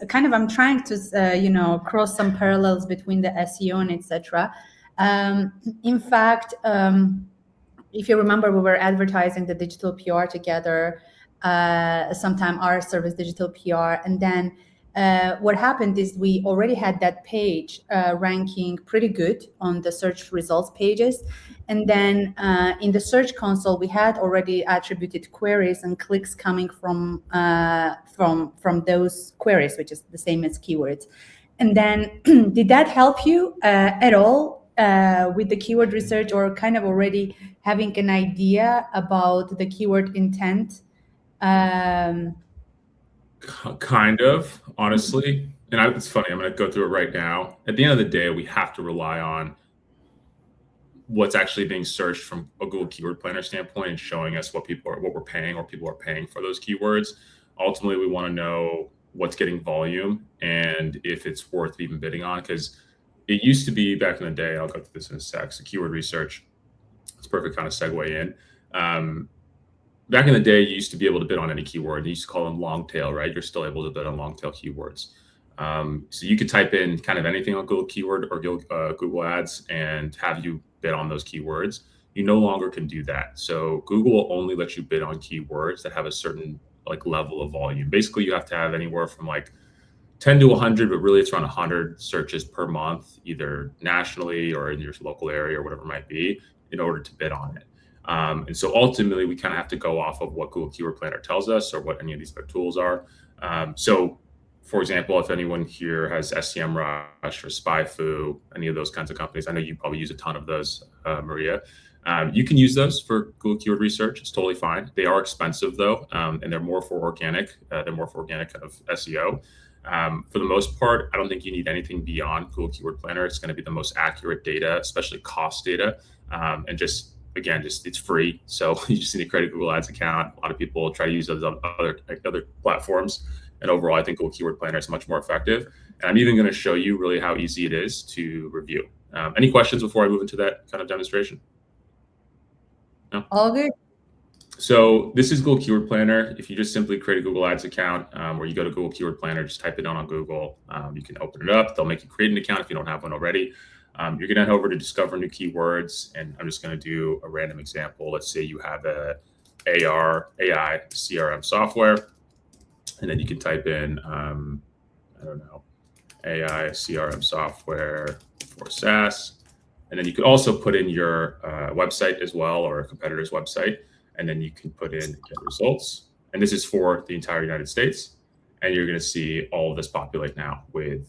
kind of, I'm trying to, cross some parallels between the SEO and etc. In fact, if you remember, we were advertising the digital PR together, sometime our service digital PR. And then what happened is we already had that page ranking pretty good on the search results pages. And then in the search console, we had already attributed queries and clicks coming from those queries, which is the same as keywords. And then did that help you at all with the keyword research, or kind of already having an idea about the keyword intent? Kind of, honestly. And it's funny, I'm going to go through it right now. At the end of the day, we have to rely on what's actually being searched from a Google Keyword Planner standpoint and showing us what we're paying, or people are paying for those keywords. Ultimately, we want to know what's getting volume and if it's worth even bidding on, because it used to be back in the day, I'll go through this in a sec, so keyword research, it's a perfect kind of segue in. Back in the day, you used to be able to bid on any keyword. You used to call them long tail, right? You're still able to bid on long tail keywords. So you could type in kind of anything on Google Keyword or Google Ads and have you bid on those keywords. You no longer can do that. So Google will only let you bid on keywords that have a certain level of volume. Basically, you have to have anywhere from 10 to 100, but really it's around 100 searches per month, either nationally or in your local area or whatever it might be, in order to bid on it. And so ultimately, we kind of have to go off of what Google Keyword Planner tells us or what any of these other tools are. So, for example, if anyone here has SEMrush or SpyFu, any of those kinds of companies, I know you probably use a ton of those, Maria. You can use those for Google Keyword Research. It's totally fine. They are expensive though, and they're more for organic. They're more for organic kind of SEO. For the most part, I don't think you need anything beyond Google Keyword Planner. It's going to be the most accurate data, especially cost data, and just it's free. So you just need to create a Google Ads account. A lot of people try to use those other platforms. And overall, I think Google Keyword Planner is much more effective. And I'm even going to show you really how easy it is to review. Any questions before I move into that kind of demonstration? No? All good. So this is Google Keyword Planner. If you just simply create a Google Ads account, or you go to Google Keyword Planner, just type it on Google. You can open it up. They'll make you create an account if you don't have one already. You're going to head over to discover new keywords, and I'm just going to do a random example. Let's say you have a AI CRM software, and then you can type in, I don't know, AI CRM software for SaaS. And then you could also put in your website as well, or a competitor's website, and then you can put in get results. And this is for the entire United States. And you're going to see all of this populate now with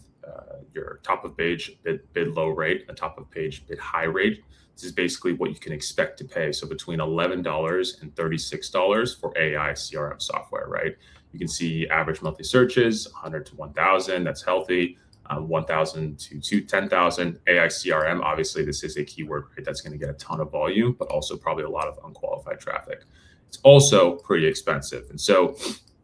your top of page bid low rate, and top of page bid high rate. This is basically what you can expect to pay. So between $11 and $36 for AI CRM software, right? You can see average monthly searches, 100 to 1,000. That's healthy. 1,000 to 10,000. AI CRM, obviously, this is a keyword, right? That's going to get a ton of volume, but also probably a lot of unqualified traffic. It's also pretty expensive. And so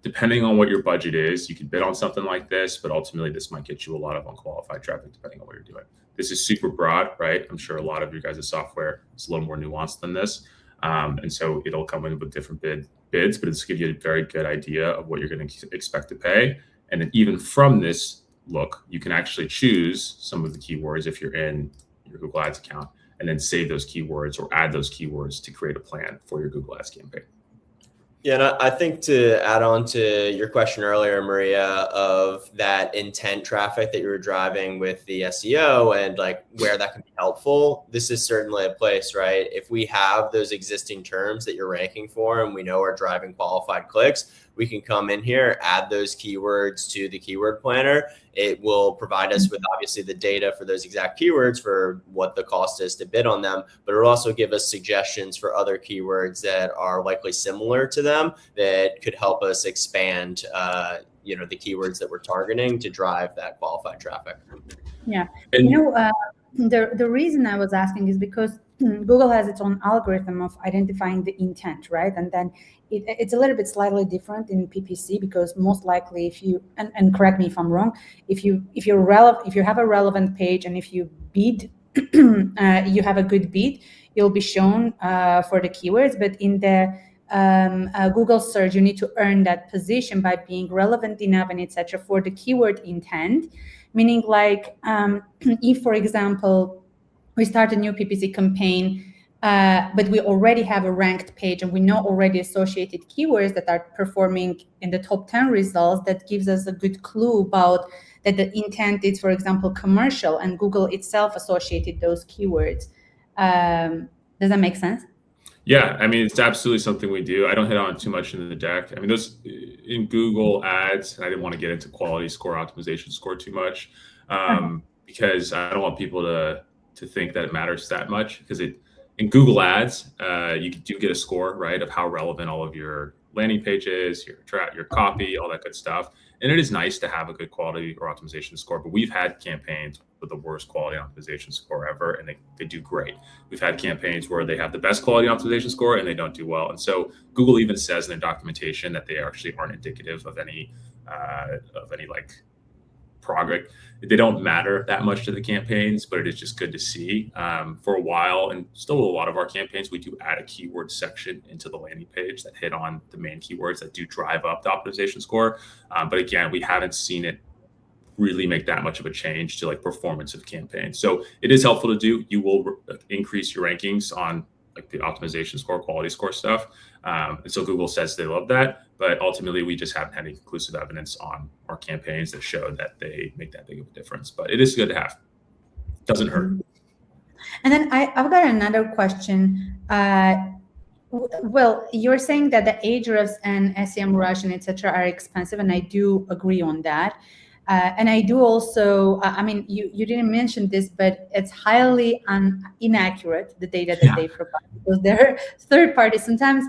depending on what your budget is, you can bid on something like this, but ultimately this might get you a lot of unqualified traffic depending on what you're doing. This is super broad, right? I'm sure a lot of your guys' software is a little more nuanced than this. And so it'll come in with different bids, but it's give you a very good idea of what you're going to expect to pay. And then even from this look, you can actually choose some of the keywords if you're in your Google Ads account, and then save those keywords or add those keywords to create a plan for your Google Ads campaign. Yeah, and I think to add on to your question earlier, Maria, of that intent traffic that you were driving with the SEO and where that can be helpful, this is certainly a place, right? If we have those existing terms that you're ranking for and we know are driving qualified clicks, we can come in here, add those keywords to the keyword planner. It will provide us with obviously the data for those exact keywords for what the cost is to bid on them, but it'll also give us suggestions for other keywords that are likely similar to them that could help us expand, the keywords that we're targeting to drive that qualified traffic. Yeah, the reason I was asking is because Google has its own algorithm of identifying the intent, right? And then it's a little bit slightly different in PPC, because most likely if you, and correct me if I'm wrong, if you have a relevant page and if you bid, you have a good bid, you'll be shown for the keywords. But in the Google search, you need to earn that position by being relevant enough and etc. for the keyword intent, meaning like if, for example, we start a new PPC campaign, but we already have a ranked page and we know already associated keywords that are performing in the top 10 results, that gives us a good clue about that the intent is, for example, commercial, and Google itself associated those keywords. Does that make sense? Yeah, I mean, it's absolutely something we do. I don't hit on too much in the deck. I mean, those in Google ads, and I didn't want to get into quality score, optimization score too much, because I don't want people to think that it matters that much, because in Google ads, you do get a score, right, of how relevant all of your landing pages, your copy, all that good stuff. And it is nice to have a good quality or optimization score, but we've had campaigns with the worst quality optimization score ever, and they do great. We've had campaigns where they have the best quality optimization score and they don't do well. And so Google even says in their documentation that they actually aren't indicative of any like progress. They don't matter that much to the campaigns, but it is just good to see. For a while, and still a lot of our campaigns, we do add a keyword section into the landing page that hit on the main keywords that do drive up the optimization score. But again, we haven't seen it really make that much of a change to like performance of campaigns. So it is helpful to do. You will increase your rankings on like the optimization score, quality score stuff. And so Google says they love that, but ultimately we just haven't had any conclusive evidence on our campaigns that show that they make that big of a difference. But it is good to have. Doesn't hurt. And then I've got another question. Well, you're saying that the Ahrefs and SEMrush and etc. are expensive, and I do agree on that. And I do also, I mean, you didn't mention this, but it's highly inaccurate, the data that they provide, because they're third party. Sometimes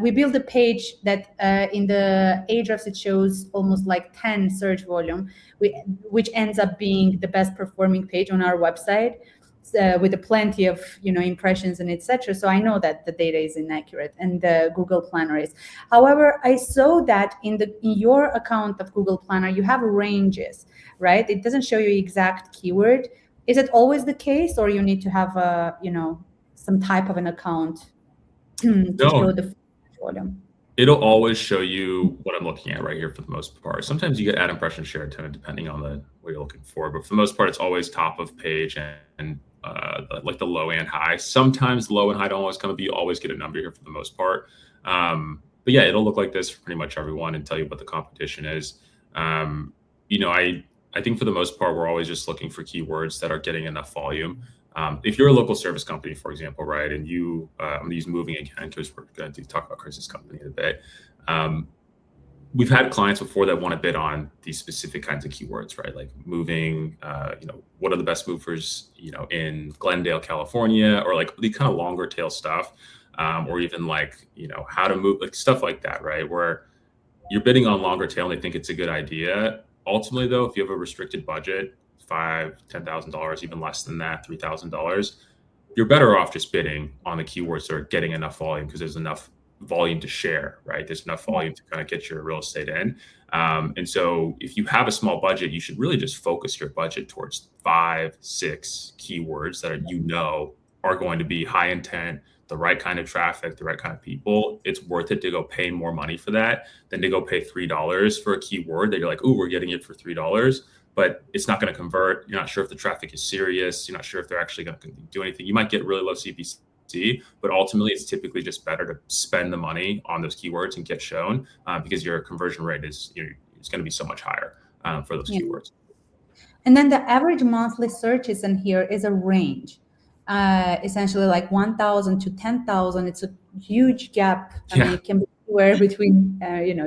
we build a page that in the Ahrefs, it shows almost like 10 search volume, which ends up being the best performing page on our website. With plenty of impressions and etc. So I know that the data is inaccurate, and the Google Planner is. However, I saw that in your account of Google Planner, you have ranges, right? It doesn't show you exact keyword. Is it always the case, or you need to have a some type of an account to show the volume? It'll always show you what I'm looking at right here for the most part. Sometimes you get ad impression share tone depending on what you're looking for, but for the most part, it's always top of page and like the low and high. Sometimes low and high don't always come up, but you always get a number here for the most part. But yeah, it'll look like this for pretty much everyone and tell you what the competition is. I think for the most part, we're always just looking for keywords that are getting enough volume. If you're a local service company, for example, right, and I'm going to use moving again because we're going to talk about Chris's company in a bit. We've had clients before that want to bid on these specific kinds of keywords, right? Like moving, what are the best movers, in Glendale, California, or like the kind of longer tail stuff, or even like, how to move, like stuff like that, right? Where you're bidding on longer tail and they think it's a good idea. Ultimately, though, if you have a restricted budget, $5,000, $10,000, even less than that, $3,000, you're better off just bidding on the keywords that are getting enough volume, because there's enough volume to share, right? There's enough volume to kind of get your real estate in. And so if you have a small budget, you should really just focus your budget towards 5, 6 keywords that are going to be high intent, the right kind of traffic, the right kind of people. It's worth it to go pay more money for that than to go pay $3 for a keyword that you're like, oh, we're getting it for $3, but it's not going to convert. You're not sure if the traffic is serious. You're not sure if they're actually going to do anything. You might get really low CPC, but ultimately it's typically just better to spend the money on those keywords and get shown, because your conversion rate is going to be so much higher for those keywords. And then the average monthly searches in here is a range, essentially like 1,000 to 10,000. It's a huge gap. I mean, it can be anywhere between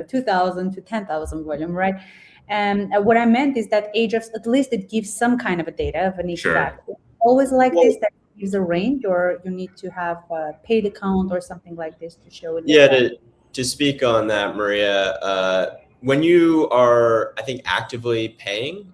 2,000 to 10,000 volume, right? And what I meant is that Ahrefs, at least it gives some kind of a data of an exact. Always like this, that gives a range, or you need to have a paid account or something like this to show it. Yeah, to speak on that, Maria, when you are, I think, actively paying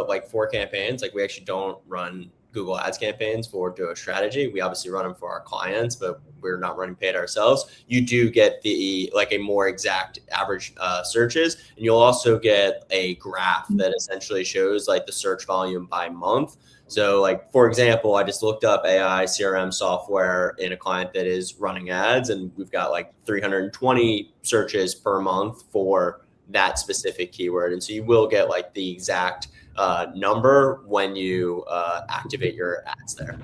like for campaigns, like we actually don't run Google Ads campaigns for Duo Strategy. We obviously run them for our clients, but we're not running paid ourselves. You do get a more exact average searches, and you'll also get a graph that essentially shows like the search volume by month. So like, for example, I just looked up AI CRM software in a client that is running ads, and we've got like 320 searches per month for that specific keyword. And so you will get like the exact number when you activate your ads there.